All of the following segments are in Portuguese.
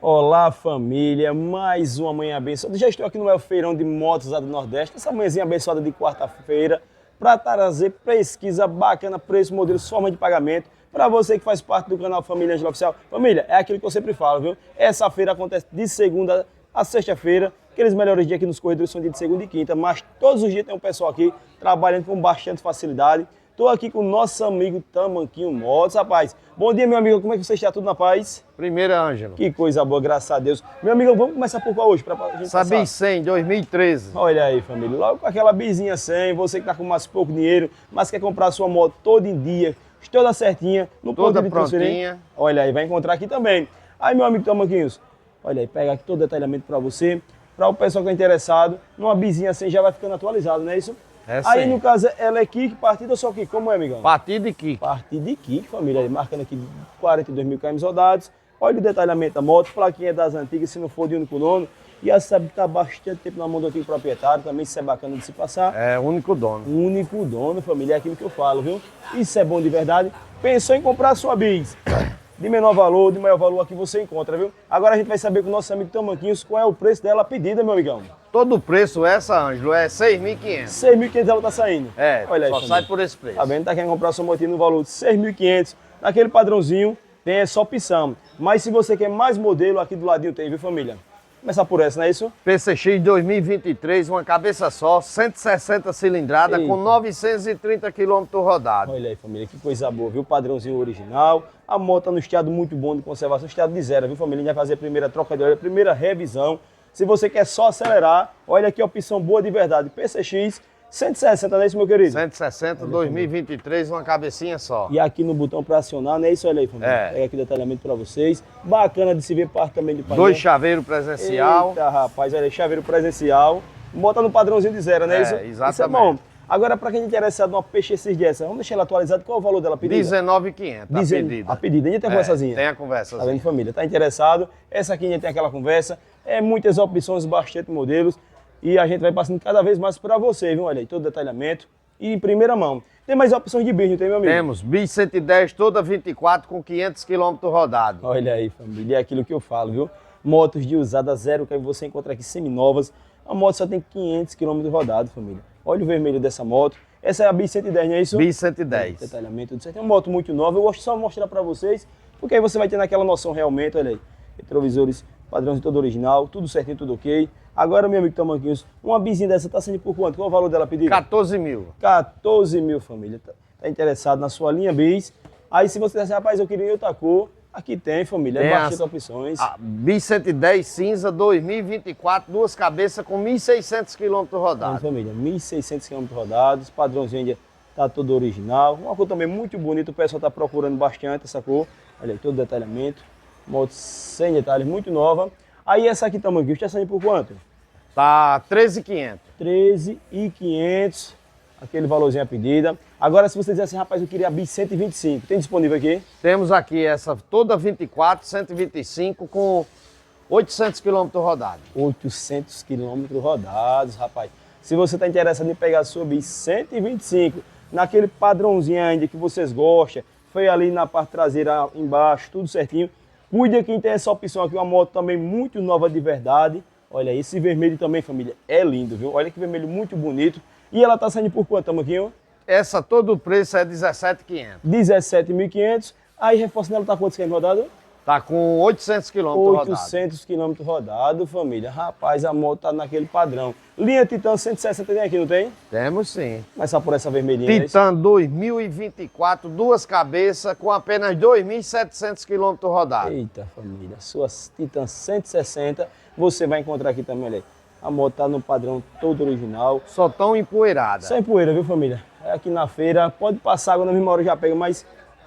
Olá, família, mais uma manhã abençoada. Já estou aqui no meu feirão de motos lá do Nordeste, essa manhãzinha abençoada de quarta-feira, para trazer pesquisa bacana, preço, modelo, forma de pagamento, para você que faz parte do canal Família Ângela Oficial. Família, é aquilo que eu sempre falo, viu? Essa feira acontece de segunda a sexta-feira, aqueles melhores dias aqui nos corredores são dia de segunda e quinta, mas todos os dias tem um pessoal aqui trabalhando com bastante facilidade. Estou aqui com o nosso amigo Tamanquinho Motos, rapaz. Bom dia, meu amigo, como é que você está? Tudo na paz? Primeiro, Ângelo. Que coisa boa, graças a Deus. Meu amigo, vamos começar por qual hoje? Pra gente Sabi passar? 100, 2013. Olha aí, família, logo com aquela bizinha 100, você que está com mais pouco dinheiro, mas quer comprar sua moto todo em dia, toda certinha, no Toda ponto de transferência. prontinha. Olha aí, vai encontrar aqui também. Aí, meu amigo Tamanquinhos, olha aí, pega aqui todo o detalhamento para você, para o pessoal que está interessado, numa bizinha 100 já vai ficando atualizado, não é isso? É Aí, sim. no caso, ela é kick, partida ou só kick? Como é, amigão? Partida e kick. Partida de kick, família, aí, marcando aqui 42 mil km rodados. Olha o detalhamento da moto, plaquinha das antigas, se não for de único dono. E já sabe que está bastante tempo na mão do antigo proprietário, também isso é bacana de se passar. É o único dono. Único dono, família, é aquilo que eu falo, viu? Isso é bom de verdade. Pensou em comprar a sua bis de menor valor, de maior valor, aqui você encontra, viu? Agora a gente vai saber com o nosso amigo Tamanquinhos qual é o preço dela a pedida, meu amigão. Todo o preço, essa, Ângelo, é 6.500. 6.500 ela tá saindo. É, olha aí, só família. sai por esse preço. Tá vendo? Tá querendo comprar sua motinha no valor de 6.500, naquele padrãozinho, tem essa opção. Mas se você quer mais modelo, aqui do ladinho tem, viu, família? Começar por essa, não é isso? PCX 2023, uma cabeça só, 160 cilindrada, Eita. com 930 km rodados. Olha aí, família, que coisa boa, viu? Padrãozinho original. A moto tá no estado muito bom de conservação, estado de zero, viu, família? A gente vai fazer a primeira troca de óleo, a primeira revisão. Se você quer só acelerar, olha aqui a opção boa de verdade. PCX 160, não é isso, meu querido? 160, 2023, uma cabecinha só. E aqui no botão para acionar, não é isso? Olha aí, família. É. Pega aqui o detalhamento para vocês. Bacana de se ver parte também do painel. 2 chaveiros presencial. Eita, rapaz, olha aí, chaveiro presencial. Bota no padrãozinho de zero, não é É, isso? exatamente. Isso é bom. Agora, para quem é interessado numa PXX dessa, vamos deixar ela atualizada. Qual é o valor dela pedida? 19.500 a pedida. A pedida. Ainda tem a conversazinha. Tem a Tá conversazinha. vendo, família? Tá interessado? Essa aqui ainda tem aquela conversa. É muitas opções, bastante modelos. E a gente vai passando cada vez mais para você, viu? Olha aí, todo o detalhamento. E em primeira mão. Tem mais opções de bis, não tem, meu amigo? Temos bis 110, toda 24, com 500 km rodados. Olha aí, família, é aquilo que eu falo, viu? Motos de usada zero, que você encontra aqui seminovas. A moto só tem 500 km rodados, família. Olha o vermelho dessa moto. Essa é a bis 110, não é isso? Bis 110. Detalhamento, tudo certo. É uma moto muito nova. Eu gosto só de mostrar para vocês, porque aí você vai ter aquela noção realmente, olha aí. Retrovisores, padrão todo original, tudo certinho, tudo ok. Agora, meu amigo Tamanquinhos, uma bizinha dessa tá saindo por quanto? Qual é o valor dela pedida? 14 mil. 14 mil, família. Tá interessado na sua linha bis. Aí se você disser, rapaz, eu queria em outra cor, aqui tem, família. Tem É bastante opções. A bis 110 cinza 2024, duas cabeças com 1.600 km Olha, rodados. família, 1.600 km rodados, padrãozinho ainda tá todo original. Uma cor também muito bonita, o pessoal tá procurando bastante essa cor. Olha aí, todo o detalhamento. Moto sem detalhes, muito nova. Aí essa aqui, Tamanquinhos, tá saindo por quanto? Tá 13.500. 13.500, aquele valorzinho a pedida. Agora, se você dizer assim, rapaz, eu queria a bis 125, tem disponível aqui? Temos aqui essa toda 24, 125 com 800 km rodados. 800 quilômetros rodados, rapaz. Se você está interessado em pegar a sua bis 125, naquele padrãozinho ainda que vocês gostam, foi ali na parte traseira embaixo, tudo certinho. Cuide quem tem essa opção aqui, uma moto também muito nova de verdade. Olha, esse vermelho também, família, é lindo, viu? Olha que vermelho muito bonito. E ela tá saindo por quanto, Tamanquinho? Essa todo o preço é 17.500. 17.500. Aí reforçando, ela tá quantos quilômetros rodado? Tá com 800 km rodados. 800 quilômetros rodado, família. Rapaz, a moto tá naquele padrão. Linha Titan 160 tem aqui, não tem? Temos sim. Mas só por essa vermelhinha, né? Titan 2024, duas cabeças com apenas 2.700 km rodados. Eita, família. Suas Titan 160, você vai encontrar aqui também, olha aí. A moto tá no padrão todo original. Só tão empoeirada. Sem poeira, viu, família? É aqui na feira, pode passar água na mesma hora já pega, mas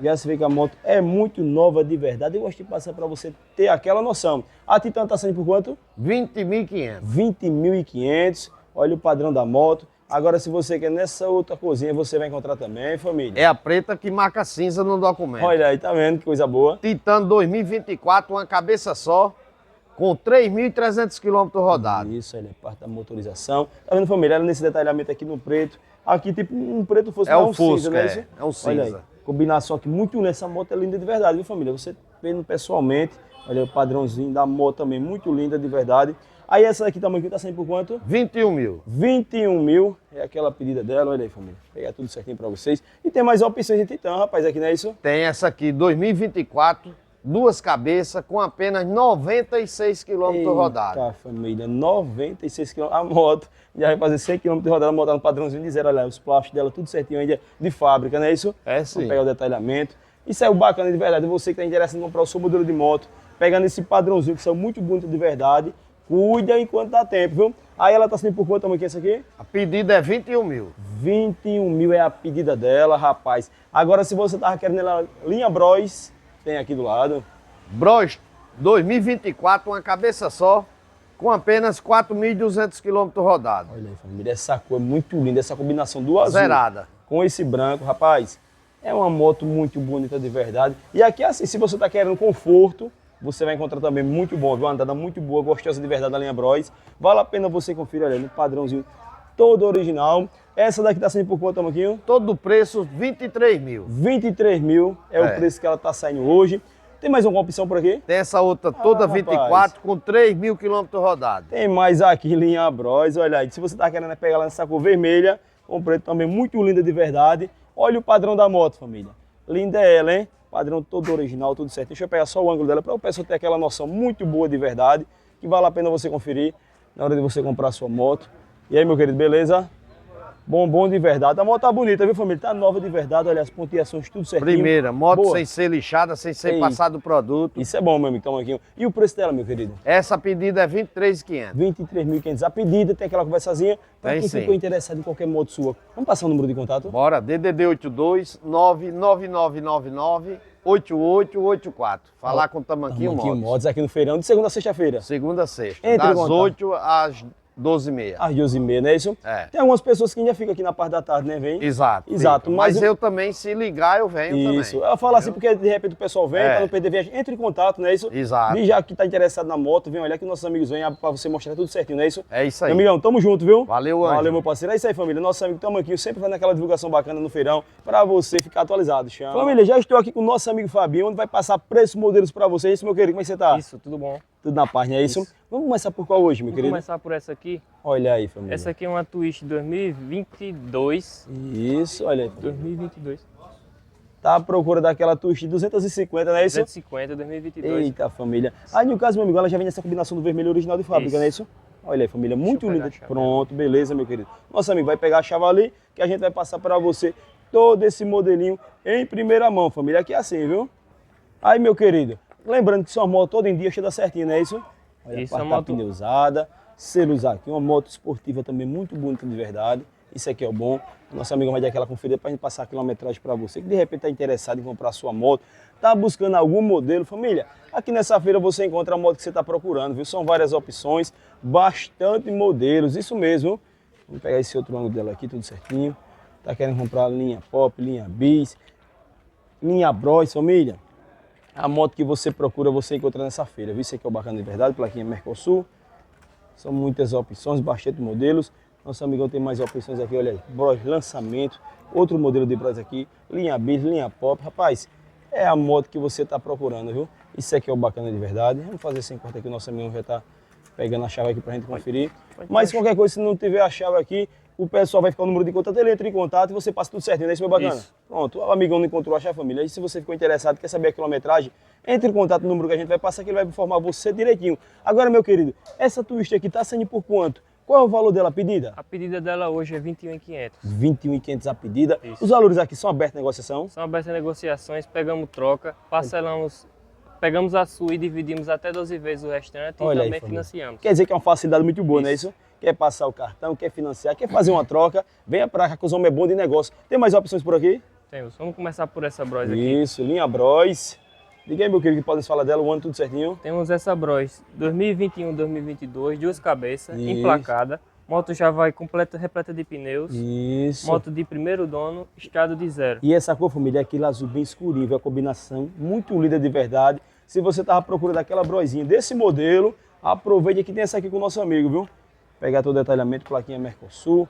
já se vê que a moto é muito nova de verdade. Eu gosto de passar para você ter aquela noção. A Titan tá saindo por quanto? 20.500. 20.500. Olha o padrão da moto. Agora, se você quer nessa outra cozinha, você vai encontrar também, família. É a preta que marca cinza no documento. Olha aí, tá vendo que coisa boa? Titan 2024, uma cabeça só, com 3.300 km rodados. Isso, ele é parte da motorização. Tá vendo, família? Ela nesse detalhamento aqui no preto. Aqui, tipo, um preto fosse É não, o um Fusca, cinza, não é é. isso? É um Olha aí, cinza. combinação aqui muito nessa moto é linda de verdade, viu, família? Você vendo pessoalmente, Olha o padrãozinho da moto também, muito linda de verdade. Aí essa daqui tamanho que tá saindo por quanto? 21 mil. 21 mil, é aquela pedida dela, olha aí família. Vou pegar tudo certinho pra vocês. E tem mais opções de Titan, rapaz, aqui não é isso? Tem essa aqui, 2024, duas cabeças com apenas 96 km rodados. Eita, família, 96 km. A moto já vai fazer 100 km de rodada, montar no padrãozinho de zero. Olha, os plásticos dela tudo certinho ainda de fábrica, não é isso? É sim. Vamos pegar o detalhamento. Isso é o bacana de verdade. Você que está interessado em comprar o seu modelo de moto, pegando esse padrãozinho que são muito bonito de verdade, cuida enquanto dá tempo, viu? Aí ela tá saindo por quanto tamanho que é essa aqui? A pedida é 21 mil. 21 mil é a pedida dela, rapaz. Agora, se você tava querendo ela linha Bros, tem aqui do lado. Bros 2024, uma cabeça só, com apenas 4.200 km rodados. Olha aí, família, essa cor é muito linda, essa combinação do azul Zerada. com esse branco, rapaz. É uma moto muito bonita de verdade. E aqui, assim, se você tá querendo conforto, você vai encontrar também muito bom, viu? Uma andada muito boa, gostosa de verdade da linha Bros. Vale a pena você conferir, olha, no padrãozinho todo original. Essa daqui tá saindo por quanto, Tamanquinho? Todo o preço, 23 mil. 23 mil é o preço que ela tá saindo hoje. Tem mais alguma opção por aqui? Tem essa outra toda 24 com 3.000 km rodados. Tem mais aqui, linha Bros, olha aí. Se você tá querendo pegar ela nessa cor vermelha, com preto também muito linda de verdade. Olha o padrão da moto, família. Linda ela, hein? Padrão todo original, tudo certo. Deixa eu pegar só o ângulo dela para o pessoal ter aquela noção muito boa de verdade, que vale a pena você conferir na hora de você comprar a sua moto. E aí, meu querido, beleza? Bom de verdade. A moto tá bonita, viu, família? Tá nova de verdade, olha as pontuações, tudo certinho. Primeira, moto boa. sem ser lixada, sem ser Eita. passado o produto. Isso é bom, meu amigo, Tamanquinho. E o preço dela, meu querido? Essa pedida é 23.500. 23.500. A pedida tem aquela conversazinha para Tem quem sim. ficou interessado em qualquer moto sua. Vamos passar o número de contato? Bora, DDD 82 99999 8884. Falar com o Tamanquinho Tamanquinho Motos. Motos aqui no feirão, de segunda a sexta-feira. Segunda a sexta, Entre em das contato. 8 às 12h30. Às 12h30, não é isso? É. Tem algumas pessoas que ainda ficam aqui na parte da tarde, né, vem? Exato. Exato, fica. mas Mas eu também, se ligar, eu venho Isso. também. Eu falo assim porque de repente o pessoal vem, É. para não perder viagem, entre em contato, não é isso? Exato. E já que tá interessado na moto, vem olhar que nossos amigos vêm para você mostrar tudo certinho, não é isso? É isso aí. Meu amigão, tamo junto, viu? Valeu, Ângelo. Valeu, meu parceiro. É isso aí, família. Nosso amigo Tamanquinho sempre faz aquela divulgação bacana no feirão para você ficar atualizado. Chama. Família, já estou aqui com o nosso amigo Fabinho, onde vai passar preços, modelos para vocês. Isso, meu querido, como é que você tá? Isso, tudo bom. Tudo na paz, não é isso? Vamos começar por qual hoje, meu Vou querido? começar por essa aqui. Olha aí, família. Essa aqui é uma Twist 2022. Isso, olha aí. 2022. Tá à procura daquela Twist 250, não é isso? 250, 2022. Eita, família. Aí, no caso, meu amigo, ela já vem nessa combinação do vermelho original de fábrica, Isso. não é isso? Olha aí, família, muito eu pegar linda. a chave. Pronto, beleza, meu querido. Nosso amigo vai pegar a chave ali, que a gente vai passar para você todo esse modelinho em primeira mão, família. Aqui é assim, viu? Aí, meu querido, lembrando que sua moto todo em dia chega certinho, não é isso? Olha, Isso, a parte a da moto- pneu usada, selos aqui, uma moto esportiva também muito bonita de verdade. Isso aqui é o bom. Nosso amigo vai dar aquela conferida para a gente passar a quilometragem para você, que de repente está interessado em comprar a sua moto, está buscando algum modelo. Família, aqui nessa feira você encontra a moto que você está procurando, viu? São várias opções, bastante modelos, isso mesmo. Vamos pegar esse outro ângulo dela aqui, tudo certinho. Tá querendo comprar linha Pop, linha Bis, linha Bros, família? A moto que você procura, você encontra nessa feira, viu? Isso aqui é o bacana de verdade, plaquinha Mercosul. São muitas opções, bastante modelos. Nosso amigão tem mais opções aqui, olha aí. Bros lançamento, outro modelo de Bros aqui, linha Bis, linha Pop. Rapaz, é a moto que você está procurando, viu? Isso aqui é o bacana de verdade. Vamos fazer sem corte aqui, o nosso amigão já está pegando a chave aqui pra gente conferir. Mas qualquer coisa, se não tiver a chave aqui, o pessoal vai ficar o número de contato, ele entra em contato e você passa tudo certinho, não é isso, meu bacana? Isso. Pronto, o amigão não encontrou a chave, família. E se você ficou interessado, quer saber a quilometragem, entre em contato no número que a gente vai passar, que ele vai informar você direitinho. Agora, meu querido, essa Twist aqui tá saindo por quanto? Qual é o valor dela, a pedida? A pedida dela hoje é 21.500. 21.500 a pedida. Isso. Os valores aqui são abertos à negociação? São abertas negociações, pegamos troca, parcelamos, pegamos a sua e dividimos até 12 vezes o restante Olha e aí, também família. financiamos. Quer dizer que é uma facilidade muito boa, não é Isso. isso? Quer passar o cartão, quer financiar, quer fazer uma troca, venha pra cá que os homens é bom de negócio. Tem mais opções por aqui? Temos. Vamos começar por essa Bros aqui. Isso, linha Bros. Diga aí, meu querido, que podem falar dela, o ano tudo certinho. Temos essa Bros 2021, 2022, duas cabeças, Isso. emplacada. Moto já vai completa, repleta de pneus. Isso. Moto de primeiro dono, estado de zero. E essa cor, família, é aquele azul bem escurinho, é a combinação muito linda de verdade. Se você tava procurando aquela brosinha desse modelo, aproveite que tem essa aqui com o nosso amigo, viu? Pegar todo o detalhamento, plaquinha Mercosul.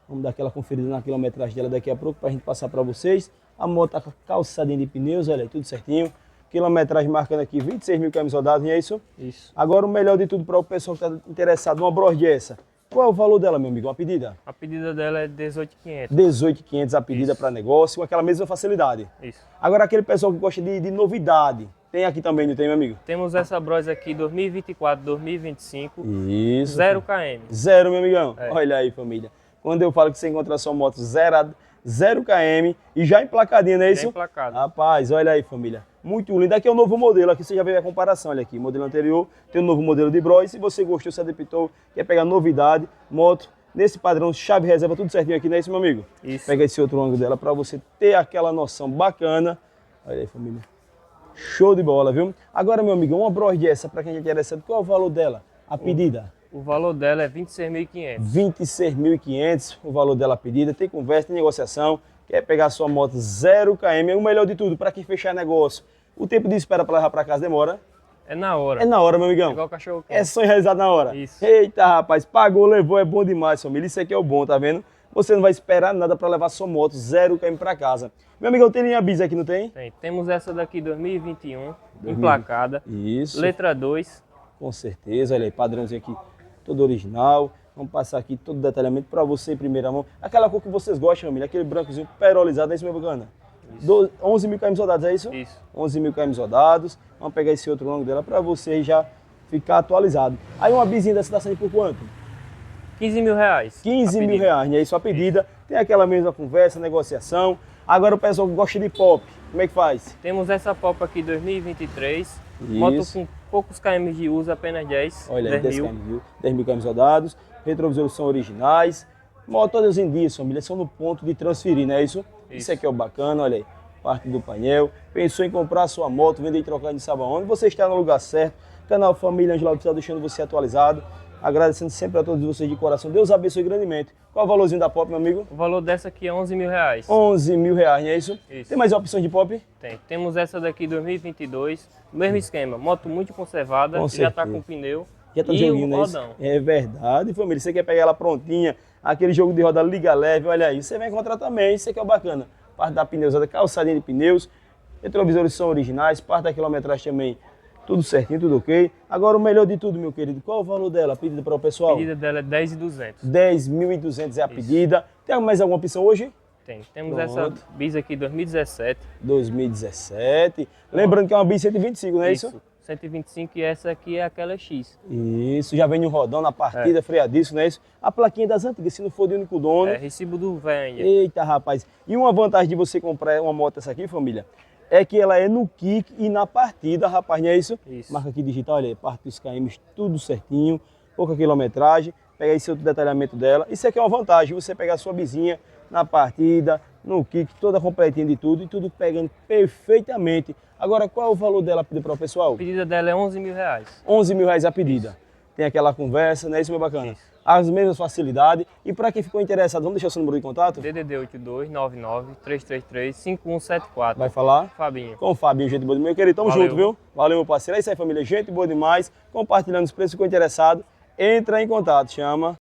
Vamos dar aquela conferida na quilometragem dela daqui a pouco pra gente passar para vocês. A moto tá com a calçadinha de pneus, olha aí, tudo certinho. quilometragem marcando aqui 26 mil km rodados, não é isso? Isso. Agora o melhor de tudo para o pessoal que está interessado numa Bros dessa. Qual é o valor dela, meu amigo? Uma pedida? A pedida dela é 18.500. 18.500 a pedida Isso. para negócio, com aquela mesma facilidade. Isso. Agora aquele pessoal que gosta de novidade, tem aqui também, não tem, meu amigo? Temos essa Bros aqui 2024, 2025, Isso. 0 km. Zero, meu amigão. É. Olha aí, família. Quando eu falo que você encontra sua moto 0 km e já emplacadinha, não é isso? Bem emplacado. Rapaz, olha aí, família. Muito lindo. Aqui é o novo modelo. Aqui você já vê a comparação. Olha aqui, modelo anterior, tem o novo modelo de Bros. Se você gostou, se adaptou, quer pegar novidade, moto, nesse padrão, chave reserva, tudo certinho aqui, não é isso, meu amigo? Isso. Pega esse outro ângulo dela para você ter aquela noção bacana. Olha aí, família. Show de bola, viu? Agora, meu amigo, uma Bros dessa, para quem é interessado, qual é o valor dela? A pedida? O valor dela é 26.500. 26.500 o valor dela pedida, tem conversa, tem negociação, quer pegar sua moto 0 km, é o melhor de tudo, para quem fechar negócio. O tempo de espera para levar para casa demora? É na hora. É na hora, meu amigão. Igual cachorro É quente. sonho realizado na hora. Isso. Eita, rapaz, pagou, levou, é bom demais, família. Isso aqui é o bom, tá vendo? Você não vai esperar nada para levar sua moto 0 km para casa. Meu amigão, tem linha bis aqui, não tem? Tem. Temos essa daqui 2021, emplacada. Isso. Letra 2. Com certeza, olha aí, padrãozinho aqui, todo original. Vamos passar aqui todo o detalhamento para você em primeira mão. Aquela cor que vocês gostam, família, aquele brancozinho perolizado, é isso, meu bacana? 11 mil km rodados, é isso? Isso. 11 mil km rodados. Vamos pegar esse outro ângulo dela para você já ficar atualizado. Aí uma bizinha dessa tá saindo por quanto? 15 mil reais. 15 a mil pedida. reais, né? Aí sua pedida, tem aquela mesma conversa, negociação. Agora o pessoal que gosta de pop, como é que faz? Temos essa Pop aqui 2023. Moto com poucos km de uso, apenas 10. Olha aí, 10 mil. km, 10 mil km rodados, retrovisores são originais, moto todas em dias, família, são no ponto de transferir, não é isso? Isso aqui é o bacana, olha aí, parte do painel. Pensou em comprar sua moto, vender e trocar de sabe aonde? Você está no lugar certo. Canal Família Angelauto está deixando você atualizado. Agradecendo sempre a todos vocês de coração. Deus abençoe grandemente. Qual é o valorzinho da Pop, meu amigo? O valor dessa aqui é 11 mil reais. 11 mil reais, não é isso? Isso. Tem mais opções de Pop? Tem. Temos essa daqui 2022. Mesmo esquema. Moto muito conservada. Com Já está certeza. com pneu. Já tá e joguinho, o né? Isso? rodão. É verdade, família. Você quer pegar ela prontinha, aquele jogo de roda liga leve, olha aí. Você vai encontrar também, isso aqui é o bacana. Parte da pneusada, calçadinha de pneus, retrovisores são originais, parte da quilometragem também, tudo certinho, tudo ok. Agora o melhor de tudo, meu querido, qual é o valor dela? Pedida para o A pessoal? pedida dela é 10.200. 10.200 é a pedida. Tem mais alguma opção hoje? Tem. Temos Pronto. essa bis aqui 2017. 2017. Lembrando que é uma bis 125, não é isso? 125 e essa aqui é aquela X. Isso, já vem no rodão, na partida, freadíssimo, não é isso? A plaquinha das antigas, se não for de único dono. É recibo do velho. Eita, rapaz. E uma vantagem de você comprar uma moto essa aqui, família, é que ela é no kick e na partida, rapaz, não é isso? Isso. Marca aqui digital, olha aí, parte dos km, tudo certinho, pouca quilometragem. Pega esse outro detalhamento dela. Isso aqui é uma vantagem, você pegar a sua bizinha na partida, no kick, toda completinha de tudo e tudo pegando perfeitamente. Agora, qual é o valor dela pedir para o pessoal? A pedida dela é 11 mil reais. 11 mil reais a pedida. Tem aquela conversa, não é isso, meu bacana? As mesmas facilidades. E para quem ficou interessado, vamos deixar o seu número de contato? DDD 8299-333-5174. Vai falar? Fabinho. Com o Fabinho, gente boa demais. Meu querido, tamo Valeu. junto, viu? Valeu, meu parceiro. É isso aí, família. Gente boa demais. Compartilhando os preços, ficou interessado. Entra em contato, chama.